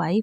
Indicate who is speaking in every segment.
Speaker 1: 5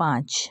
Speaker 1: 5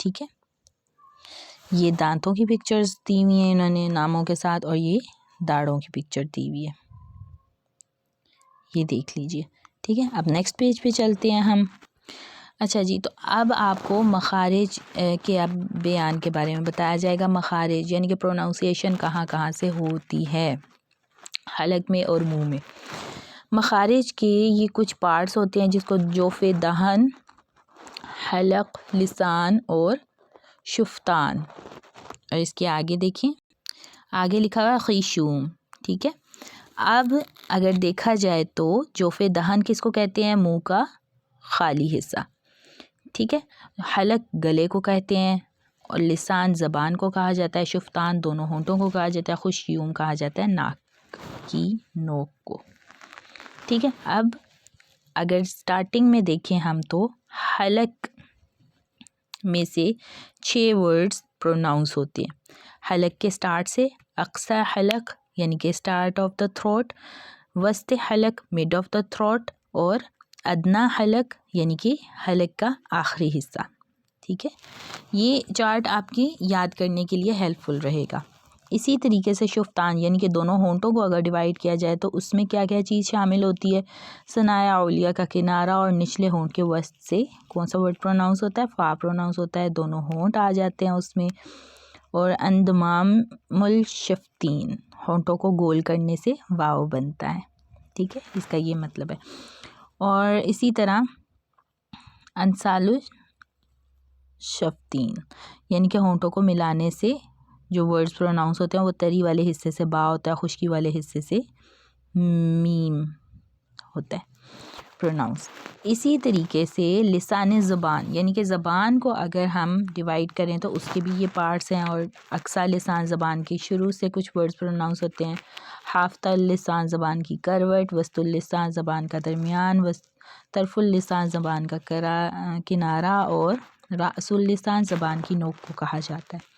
Speaker 1: ٹھیک ہے، یہ دانتوں کی پکچرز دی ہوئی ہیں انہوں نے ناموں کے ساتھ، اور یہ داڑھوں کی پکچر دی ہوئی ہے، یہ دیکھ لیجئے، ٹھیک ہے۔ اب نیکسٹ پیج پہ چلتے ہیں ہم۔ اچھا جی، تو اب آپ کو مخارج کے اب بیان کے بارے میں بتایا جائے گا۔ مخارج یعنی کہ پروناؤنسیشن کہاں کہاں سے ہوتی ہے حلق میں اور منہ میں۔ مخارج کے یہ کچھ پارٹس ہوتے ہیں جس کو جوف دہن، حلق، لسان اور شفتان، اور اس کے آگے دیکھیں، آگے لکھا ہوا ہے خیشوم، ٹھیک ہے۔ اب اگر دیکھا جائے تو جوف دہن کس کو کہتے ہیں؟ منہ کا خالی حصہ، ٹھیک ہے۔ حلق گلے کو کہتے ہیں، اور لسان زبان کو کہا جاتا ہے، شفتان دونوں ہونٹوں کو کہا جاتا ہے، خشیوم کہا جاتا ہے ناک کی نوک کو، ٹھیک ہے۔ اب اگر سٹارٹنگ میں دیکھیں ہم تو حلق میں سے 6 ورڈز پروناؤنس ہوتے ہیں۔ حلق کے سٹارٹ سے اقصی حلق یعنی کہ سٹارٹ آف دا تھروٹ، وسط حلق مڈ آف دا تھروٹ، اور ادنا حلق یعنی کہ حلق کا آخری حصہ، ٹھیک ہے۔ یہ چارٹ آپ کی یاد کرنے کے لیے ہیلپ فل رہے گا۔ اسی طریقے سے شفتان یعنی کہ دونوں ہونٹوں کو اگر ڈیوائڈ کیا جائے تو اس میں کیا کیا چیز شامل ہوتی ہے؟ ثنایا علیہ کا کنارہ اور نچلے ہونٹ کے وسط سے کون سا ورڈ پروناؤنس ہوتا ہے؟ فا پروناؤنس ہوتا ہے، دونوں ہونٹ آ جاتے ہیں اس میں، اور اندمام الشفتین ہونٹوں کو گول کرنے سے واو بنتا ہے، ٹھیک ہے، اس کا یہ مطلب ہے۔ اور اسی طرح انسال الشفتین یعنی کہ ہونٹوں کو ملانے سے جو ورڈز پروناؤنس ہوتے ہیں وہ تری والے حصے سے با ہوتا ہے، خشکی والے حصے سے میم ہوتا ہے پروناؤنس۔ اسی طریقے سے لسان زبان یعنی کہ زبان کو اگر ہم ڈیوائڈ کریں تو اس کے بھی یہ پارٹس ہیں، اور اقصی لسان زبان کی شروع سے کچھ ورڈز پروناؤنس ہوتے ہیں، حافظ اللسان زبان کی کروٹ، وسط اللسان زبان کا درمیان، طرف اللسان زبان کا کنارہ، اور رأس اللسان زبان کی نوک کو کہا جاتا ہے،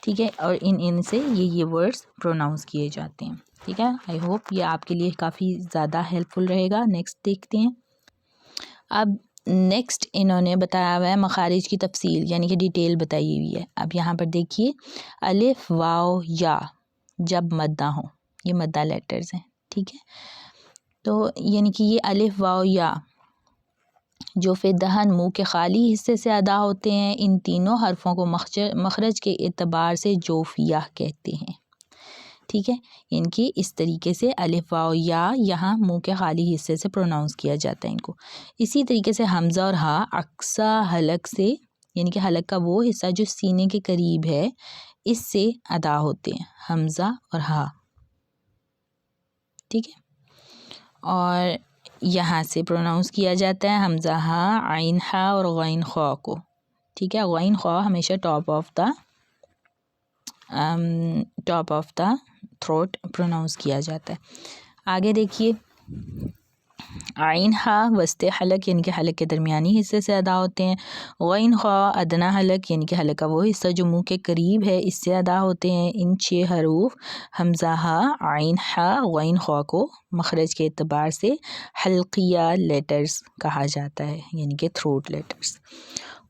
Speaker 1: ٹھیک ہے۔ اور ان سے یہ ورڈز پروناؤنس کیے جاتے ہیں، ٹھیک ہے۔ آئی ہوپ یہ آپ کے لیے کافی زیادہ ہیلپ فل رہے گا۔ نیکسٹ دیکھتے ہیں۔ اب نیکسٹ انہوں نے بتایا ہوا ہے مخارج کی تفصیل یعنی کہ ڈیٹیل بتائی ہوئی ہے۔ اب یہاں پر دیکھیے، الف واو یا جب مدہ ہوں، یہ مدہ لیٹرز ہیں، ٹھیک ہے۔ تو یعنی کہ یہ الف واو یا جوف دہن منہ کے خالی حصے سے ادا ہوتے ہیں، ان تینوں حرفوں کو مخرج کے اعتبار سے جوفیہ کہتے ہیں، ٹھیک ہے۔ ان کی اس طریقے سے الف واو یا یہاں منہ کے خالی حصے سے پروناؤنس کیا جاتا ہے ان کو۔ اسی طریقے سے حمزہ اور ہا اقصی حلق سے یعنی کہ حلق کا وہ حصہ جو سینے کے قریب ہے اس سے ادا ہوتے ہیں، حمزہ اور ہا، ٹھیک ہے۔ اور یہاں سے پروناؤنس کیا جاتا ہے حمزہ ہا، عین ہا اور غین خا کو، ٹھیک ہے۔ غین خا ہمیشہ top of the throat pronouns کیا جاتا ہے۔ آگے دیکھیے، عین ہا وسط حلق یعنی کہ حلق کے درمیانی حصے سے ادا ہوتے ہیں، غین خا ادنا حلق یعنی کہ حلق کا وہ حصہ جو منہ کے قریب ہے اس سے ادا ہوتے ہیں۔ ان 6 حروف حمزہ ہا، عین ہا، غین خا کو مخرج کے اعتبار سے حلقیہ لیٹرز کہا جاتا ہے یعنی کہ تھروٹ لیٹرز۔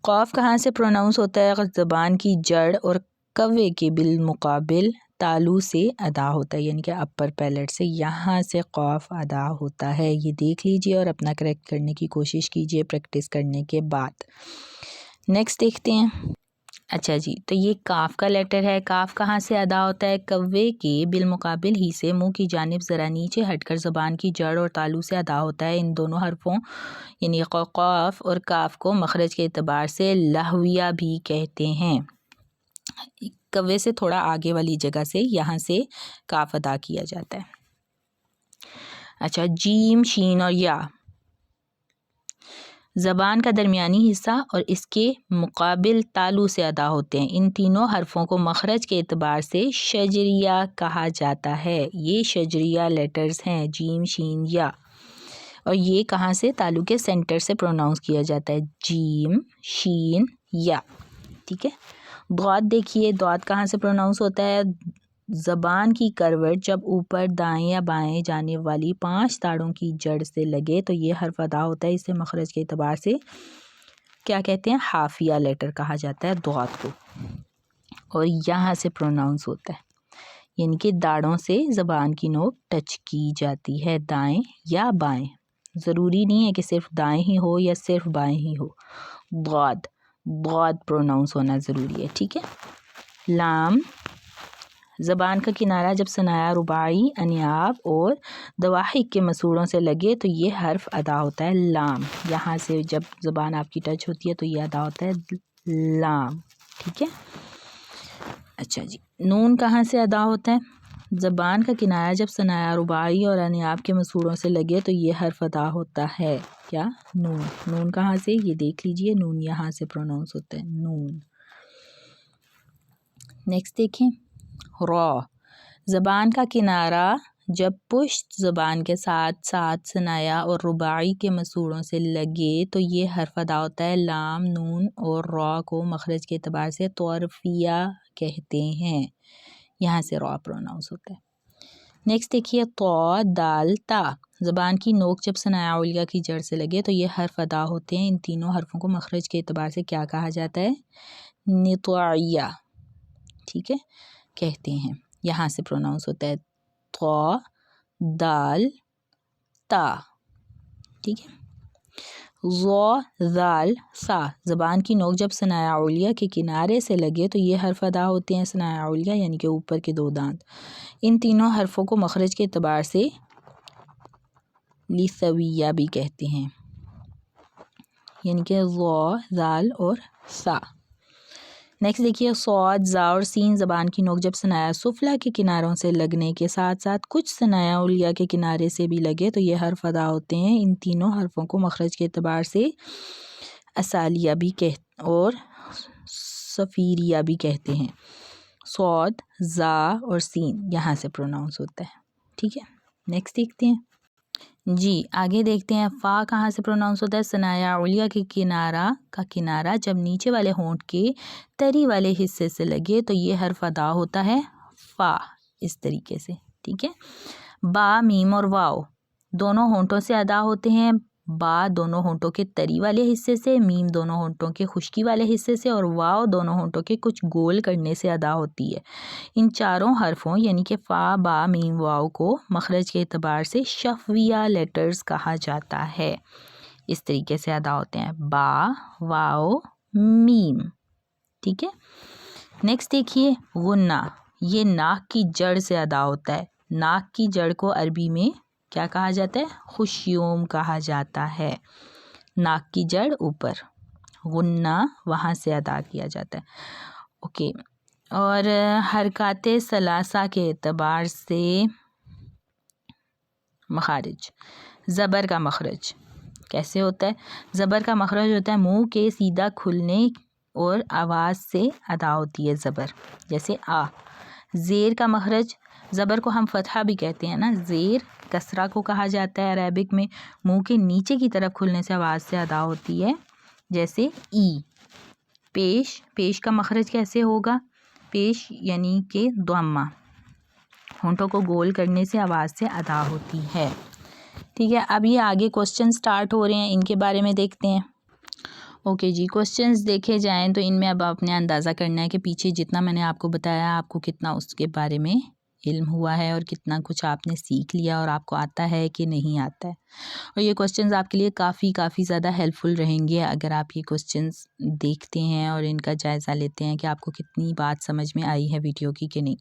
Speaker 1: قاف کہاں سے پروناؤنس ہوتا ہے؟ زبان کی جڑ اور کوے کے بالمقابل تالو سے ادا ہوتا ہے یعنی کہ اپر پیلٹ سے، یہاں سے قاف ادا ہوتا ہے، یہ دیکھ لیجئے اور اپنا کریکٹ کرنے کی کوشش کیجئے پریکٹس کرنے کے بعد۔ نیکسٹ دیکھتے ہیں۔ اچھا جی، تو یہ کاف کا لیٹر ہے، کاف کہاں سے ادا ہوتا ہے؟ کوے کے بالمقابل ہی سے منہ کی جانب ذرا نیچے ہٹ کر زبان کی جڑ اور تالو سے ادا ہوتا ہے۔ ان دونوں حرفوں یعنی قاف اور کاف کو مخرج کے اعتبار سے لہویہ بھی کہتے ہیں۔ کوے سے تھوڑا آگے والی جگہ سے یہاں سے کاف ادا کیا جاتا ہے۔ اچھا، جیم، شین اور یا زبان کا درمیانی حصہ اور اس کے مقابل تالو سے ادا ہوتے ہیں۔ ان تینوں حرفوں کو مخرج کے اعتبار سے شجریہ کہا جاتا ہے۔ یہ شجریہ لیٹرز ہیں، جیم، شین، یا، اور یہ کہاں سے؟ تالو کے سینٹر سے پروناؤنس کیا جاتا ہے، جیم، شین، یا، ٹھیک ہے۔ ضاد دیکھیے، ضاد کہاں سے پروناؤنس ہوتا ہے؟ زبان کی کروٹ جب اوپر دائیں یا بائیں جانب والی 5 تاڑوں کی جڑ سے لگے تو یہ حرف ادا ہوتا ہے، اسے مخرج کے اعتبار سے کیا کہتے ہیں؟ حافیہ لیٹر کہا جاتا ہے ضاد کو، اور یہاں سے پروناؤنس ہوتا ہے، یعنی کہ داڑھوں سے زبان کی نوک ٹچ کی جاتی ہے، دائیں یا بائیں، ضروری نہیں ہے کہ صرف دائیں ہی ہو یا صرف بائیں ہی ہو، ضاد پروناؤنس ہونا ضروری ہے، ٹھیک ہے۔ لام، زبان کا کنارہ جب ثنایا رباعی، انیاب اور دواحق کے مسوڑوں سے لگے تو یہ حرف ادا ہوتا ہے لام، یہاں سے جب زبان آپ کی ٹچ ہوتی ہے تو یہ ادا ہوتا ہے لام، ٹھیک ہے۔ اچھا جی، نون کہاں سے ادا ہوتا ہے؟ زبان کا کنارہ جب ثنایا رباعی اور انیاب کے مسوڑوں سے لگے تو یہ حرف ادا ہوتا ہے کیا؟ نون۔ نون کہاں سے؟ یہ دیکھ لیجئے، نون یہاں سے پروناؤنس ہوتا ہے نون۔ نیکسٹ دیکھیں، را، زبان کا کنارہ جب پشت زبان کے ساتھ ساتھ ثنایا اور رباعی کے مسوڑوں سے لگے تو یہ حرف ادا ہوتا ہے لام۔ نون اور را کو مخرج کے اعتبار سے طرفیہ کہتے ہیں، یہاں سے را پروناؤنس ہوتا ہے۔ نیکسٹ دیکھیے، طا، دال، تا، زبان کی نوک جب ثنایا علیہ کی جڑ سے لگے تو یہ حرف ادا ہوتے ہیں، ان تینوں حرفوں کو مخرج کے اعتبار سے کیا کہا جاتا ہے؟ نطعیہ، ٹھیک ہے، کہتے ہیں، یہاں سے پروناؤنس ہوتا ہے طا، دال، تا، ٹھیک ہے۔ ظا، ذال، سا، زبان کی نوک جب ثنایا علیہ کے کنارے سے لگے تو یہ حرف ادا ہوتے ہیں ثنایا علیہ یعنی کہ اوپر کے دو دانت، ان تینوں حرفوں کو مخرج کے اعتبار سے لثویہ بھی کہتے ہیں، یعنی کہ ظا، ذال اور سا۔ نیکسٹ دیکھیے، صاد، زا اور سین، زبان کی نوک جب ثنایا سفلی کے کناروں سے لگنے کے ساتھ ساتھ کچھ ثنایا علیہ کے کنارے سے بھی لگے تو یہ حرف ادا ہوتے ہیں، ان تینوں حرفوں کو مخرج کے اعتبار سے اصالیہ بھی اور صفیریہ بھی کہتے ہیں، صاد، زا اور سین، یہاں سے پروناؤنس ہوتا ہے، ٹھیک ہے۔ نیکسٹ دیکھتے ہیں جی، آگے دیکھتے ہیں، فا کہاں سے پروناؤنس ہوتا ہے؟ ثنایا علیہ کے کنارہ جب نیچے والے ہونٹ کے تری والے حصے سے لگے تو یہ حرف ادا ہوتا ہے فا، اس طریقے سے، ٹھیک ہے۔ با، میم اور واو دونوں ہونٹوں سے ادا ہوتے ہیں، با دونوں ہونٹوں کے تری والے حصے سے، میم دونوں ہونٹوں کے خشکی والے حصے سے، اور واو دونوں ہونٹوں کے کچھ گول کرنے سے ادا ہوتی ہے۔ ان چاروں حرفوں یعنی کہ فا، با، میم، واو کو مخرج کے اعتبار سے شفویہ لیٹرز کہا جاتا ہے، اس طریقے سے ادا ہوتے ہیں با، واو، میم، ٹھیک ہے۔ نیکسٹ دیکھیے، غنہ، یہ ناک کی جڑ سے ادا ہوتا ہے، ناک کی جڑ کو عربی میں کیا کہا جاتا ہے؟ خشیوم کہا جاتا ہے، ناک کی جڑ اوپر، غنہ وہاں سے ادا کیا جاتا ہے، اوکے۔ اور حرکات ثلاثہ کے اعتبار سے مخارج، زبر کا مخرج کیسے ہوتا ہے؟ زبر کا مخرج ہوتا ہے منہ کے سیدھا کھلنے اور آواز سے ادا ہوتی ہے زبر، جیسے آ۔ زیر کا مخرج، زبر کو ہم فتحہ بھی کہتے ہیں نا، زیر کسرہ کو کہا جاتا ہے عربک میں، منہ کے نیچے کی طرف کھلنے سے آواز سے ادا ہوتی ہے، جیسے ای۔ پیش کا مخرج کیسے ہوگا؟ پیش یعنی کہ ضمہ، ہونٹوں کو گول کرنے سے آواز سے ادا ہوتی ہے، ٹھیک ہے۔ اب یہ آگے کوسچن سٹارٹ ہو رہے ہیں، ان کے بارے میں دیکھتے ہیں، اوکے جی۔ کوسچنز دیکھے جائیں تو ان میں اب آپ نے اندازہ کرنا ہے کہ پیچھے جتنا میں نے آپ کو بتایا آپ کو کتنا اس کے بارے میں علم ہوا ہے اور کتنا کچھ آپ نے سیکھ لیا اور آپ کو آتا ہے کہ نہیں آتا ہے، اور یہ کوسچنز آپ کے لیے کافی زیادہ ہیلپ فل رہیں گے اگر آپ یہ کوسچنز دیکھتے ہیں اور ان کا جائزہ لیتے ہیں کہ آپ کو کتنی بات سمجھ میں آئی ہے ویڈیو کی کہ نہیں۔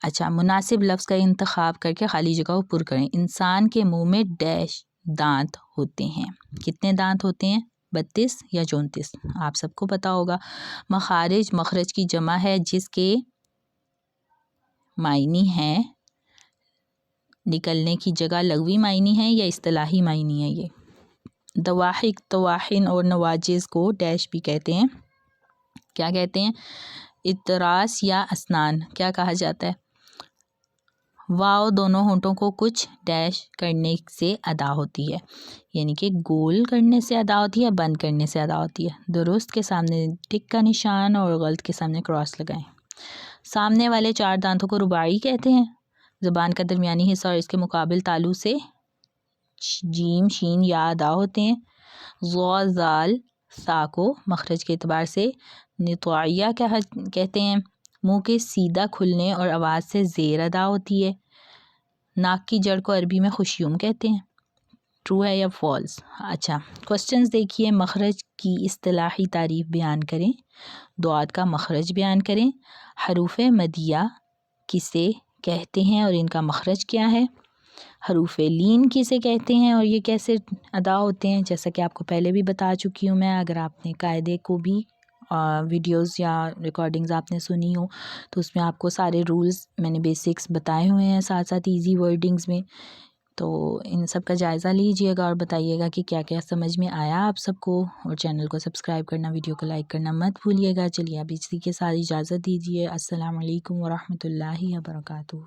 Speaker 1: اچھا، مناسب لفظ کا انتخاب کر کے خالی جگہ کو پر کریں۔ انسان کے منہ میں ڈیش دانت ہوتے ہیں، کتنے دانت ہوتے ہیں؟ 32 یا 34، آپ سب کو پتا ہوگا۔ مخرج کی جمع ہے جس کے معنی ہے نکلنے کی جگہ، لغوی معنی ہے یا اصطلاحی معنی ہے یہ۔ دواحق، طواحن اور نواجز کو ڈیش بھی کہتے ہیں، کیا کہتے ہیں؟ اطراس یا اسنان، کیا کہا جاتا ہے؟ واو دونوں ہونٹوں کو کچھ ڈیش کرنے سے ادا ہوتی ہے، یعنی کہ گول کرنے سے ادا ہوتی ہے، بند کرنے سے ادا ہوتی ہے۔ درست کے سامنے ٹک کا نشان اور غلط کے سامنے کراس لگائیں۔ سامنے والے 4 دانتوں کو رباعی کہتے ہیں، زبان کا درمیانی حصہ اور اس کے مقابل تالو سے جیم، شین یا ادا ہوتے ہیں۔ ظا، ذال، سا کو مخرج کے اعتبار سے نطاعیہ کہتے ہیں. منہ کے سیدھا کھلنے اور آواز سے زیر ادا ہوتی ہے. ناک کی جڑ کو عربی میں خشیوم کہتے ہیں. ٹرو ہے یا فالس؟ اچھا کوسچنز دیکھیے. مخرج کی اصطلاحی تعریف بیان کریں. دعات کا مخرج بیان کریں. حروف مدیہ کسے کہتے ہیں اور ان کا مخرج کیا ہے؟ حروف لین کسے کہتے ہیں اور یہ کیسے ادا ہوتے ہیں؟ جیسا کہ آپ کو پہلے بھی بتا چکی ہوں میں. اگر آپ نے قاعدے کو بھی ویڈیوز یا ریکارڈنگز آپ نے سنی ہو تو اس میں آپ کو سارے رولز میں نے بیسکس بتائے ہوئے ہیں ساتھ ساتھ ایزی ورڈنگز میں. تو ان سب کا جائزہ لیجئے گا اور بتائیے گا کہ کیا کیا سمجھ میں آیا آپ سب کو. اور چینل کو سبسکرائب کرنا، ویڈیو کو لائک کرنا مت بھولیے گا. چلیے اب اسی کے ساتھ اجازت دیجیے. السلام علیکم ورحمۃ اللہ وبرکاتہ.